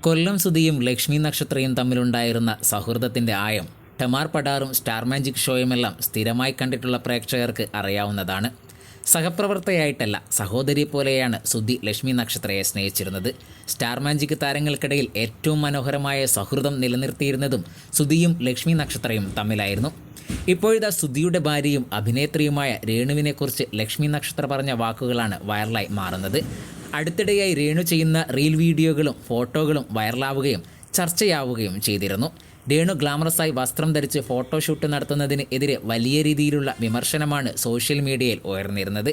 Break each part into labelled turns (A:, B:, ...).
A: കൊല്ലം സുധിയും Lakshmi നക്ഷത്രയും തമ്മിലുണ്ടായിരുന്ന സൗഹൃദത്തിൻ്റെ ആയം ടെമാർ പടാറും star magic ഷോയുമെല്ലാം സ്ഥിരമായി കണ്ടിട്ടുള്ള പ്രേക്ഷകർക്ക് അറിയാവുന്നതാണ്. സഹപ്രവർത്തകയായിട്ടല്ല, സഹോദരി പോലെയാണ് സുധി ലക്ഷ്മി നക്ഷത്രയെ സ്നേഹിച്ചിരുന്നത്. സ്റ്റാർ മാജിക് താരങ്ങൾക്കിടയിൽ ഏറ്റവും മനോഹരമായ സൗഹൃദം നിലനിർത്തിയിരുന്നതും സുധിയും ലക്ഷ്മി നക്ഷത്രയും തമ്മിലായിരുന്നു. ഇപ്പോഴിതാ സുധിയുടെ ഭാര്യയും അഭിനേത്രിയുമായ രേണുവിനെക്കുറിച്ച് ലക്ഷ്മി നക്ഷത്ര പറഞ്ഞ വാക്കുകളാണ് വൈറലായി മാറുന്നത്. അടുത്തിടെയായി രേണു ചെയ്യുന്ന റീൽ വീഡിയോകളും ഫോട്ടോകളും വൈറലാവുകയും ചർച്ചയാവുകയും ചെയ്തിരുന്നു. രേണു ഗ്ലാമറസായി വസ്ത്രം ധരിച്ച് ഫോട്ടോഷൂട്ട് നടത്തുന്നതിന് എതിരെ വലിയ രീതിയിലുള്ള വിമർശനമാണ് സോഷ്യൽ മീഡിയയിൽ ഉയർന്നിരുന്നത്.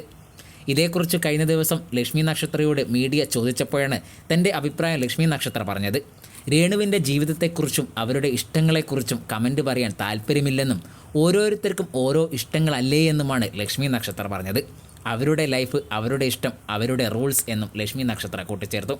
A: ഇതേക്കുറിച്ച് കഴിഞ്ഞ ദിവസം ലക്ഷ്മി നക്ഷത്രയോട് മീഡിയ ചോദിച്ചപ്പോഴാണ് തൻ്റെ അഭിപ്രായം ലക്ഷ്മി നക്ഷത്ര പറഞ്ഞത്. രേണുവിൻ്റെ ജീവിതത്തെക്കുറിച്ചും അവരുടെ ഇഷ്ടങ്ങളെക്കുറിച്ചും കമൻറ്റ് പറയാൻ താല്പര്യമില്ലെന്നും ഓരോരുത്തർക്കും ഓരോ ഇഷ്ടങ്ങളല്ലേ എന്നുമാണ് ലക്ഷ്മി നക്ഷത്ര പറഞ്ഞത്. അവരുടെ ലൈഫ്, അവരുടെ ഇഷ്ടം, അവരുടെ റൂൾസ് എന്നും ലക്ഷ്മി നക്ഷത്ര കൂട്ടിച്ചേർത്തു.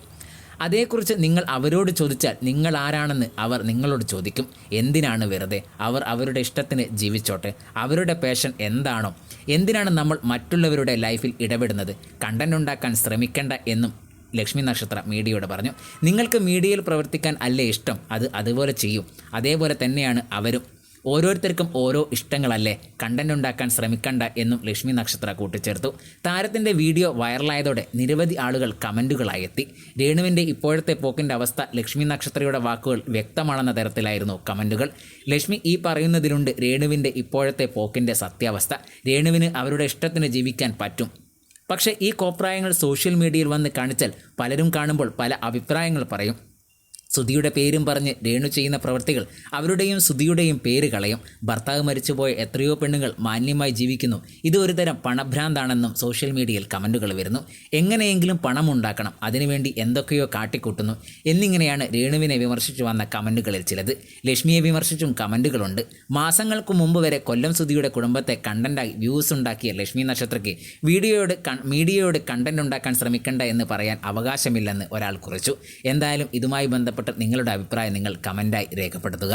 A: അതേക്കുറിച്ച് നിങ്ങൾ അവരോട് ചോദിച്ചാൽ നിങ്ങൾ ആരാണെന്ന് അവർ നിങ്ങളോട് ചോദിക്കും. എന്തിനാണ് വെറുതെ? അവർ അവരുടെ ഇഷ്ടത്തിന് ജീവിച്ചോട്ടെ. അവരുടെ പാഷൻ എന്താണോ? എന്തിനാണ് നമ്മൾ മറ്റുള്ളവരുടെ ലൈഫിൽ ഇടപെടുന്നത്? കണ്ടന്റ് ഉണ്ടാക്കാൻ ശ്രമിക്കേണ്ട എന്നും ലക്ഷ്മി നക്ഷത്ര മീഡിയയോട് പറഞ്ഞു. നിങ്ങൾക്ക് മീഡിയയിൽ പ്രവർത്തിക്കാൻ അല്ലേ ഇഷ്ടം? അത് അതുപോലെ ചെയ്യും. അതേപോലെ തന്നെയാണ് അവരും. ഓരോരുത്തർക്കും ഓരോ ഇഷ്ടങ്ങളല്ലേ, കണ്ടന്റ് ഉണ്ടാക്കാൻ ശ്രമിക്കണ്ട എന്നും ലക്ഷ്മി നക്ഷത്ര കൂട്ടിച്ചേർത്തു. താരത്തിൻ്റെ വീഡിയോ വൈറലായതോടെ നിരവധി ആളുകൾ കമൻറ്റുകളായി എത്തി. രേണുവിൻ്റെ ഇപ്പോഴത്തെ പോക്കിൻ്റെ അവസ്ഥ ലക്ഷ്മി നക്ഷത്രയുടെ വാക്കുകൾ വ്യക്തമാണെന്ന തരത്തിലായിരുന്നു കമൻറ്റുകൾ. ലക്ഷ്മി ഈ പറയുന്നതിലുണ്ട് രേണുവിൻ്റെ ഇപ്പോഴത്തെ പോക്കിൻ്റെ സത്യാവസ്ഥ. രേണുവിന് അവരുടെ ഇഷ്ടത്തിന് ജീവിക്കാൻ പറ്റും. പക്ഷേ ഈ കോപ്രായങ്ങൾ സോഷ്യൽ മീഡിയയിൽ വന്ന് കാണിച്ചാൽ പലരും കാണുമ്പോൾ പല അഭിപ്രായങ്ങൾ പറയും. സുധിയുടെ പേരും പറഞ്ഞ് രേണു ചെയ്യുന്ന പ്രവൃത്തികൾ അവരുടെയും സുധിയുടെയും പേര് കളയും. ഭർത്താവ് മരിച്ചുപോയ എത്രയോ പെണ്ണുങ്ങൾ മാന്യമായി ജീവിക്കുന്നു. ഇത് ഒരുതരം പണഭ്രാന്താണെന്നും സോഷ്യൽ മീഡിയയിൽ കമൻറ്റുകൾ വരുന്നു. എങ്ങനെയെങ്കിലും പണം ഉണ്ടാക്കണം, അതിനുവേണ്ടി എന്തൊക്കെയോ കാട്ടിക്കൂട്ടുന്നു എന്നിങ്ങനെയാണ് രേണുവിനെ വിമർശിച്ചു വന്ന കമൻറ്റുകളിൽ ചിലത്. ലക്ഷ്മിയെ വിമർശിച്ചും കമൻറ്റുകളുണ്ട്. മാസങ്ങൾക്ക് മുമ്പ് വരെ കൊല്ലം സുധിയുടെ കുടുംബത്തെ കണ്ടന്റായി വ്യൂസ് ഉണ്ടാക്കിയ ലക്ഷ്മി നക്ഷത്രയ്ക്ക് മീഡിയയോട് കണ്ടന്റ് ഉണ്ടാക്കാൻ ശ്രമിക്കണ്ട എന്ന് പറയാൻ അവകാശമില്ലെന്ന് ഒരാൾ കുറിച്ചു. എന്തായാലും ഇതുമായി ബന്ധപ്പെട്ട് നിങ്ങളുടെ അഭിപ്രായം നിങ്ങൾ കമൻറ്റായി രേഖപ്പെടുത്തുക.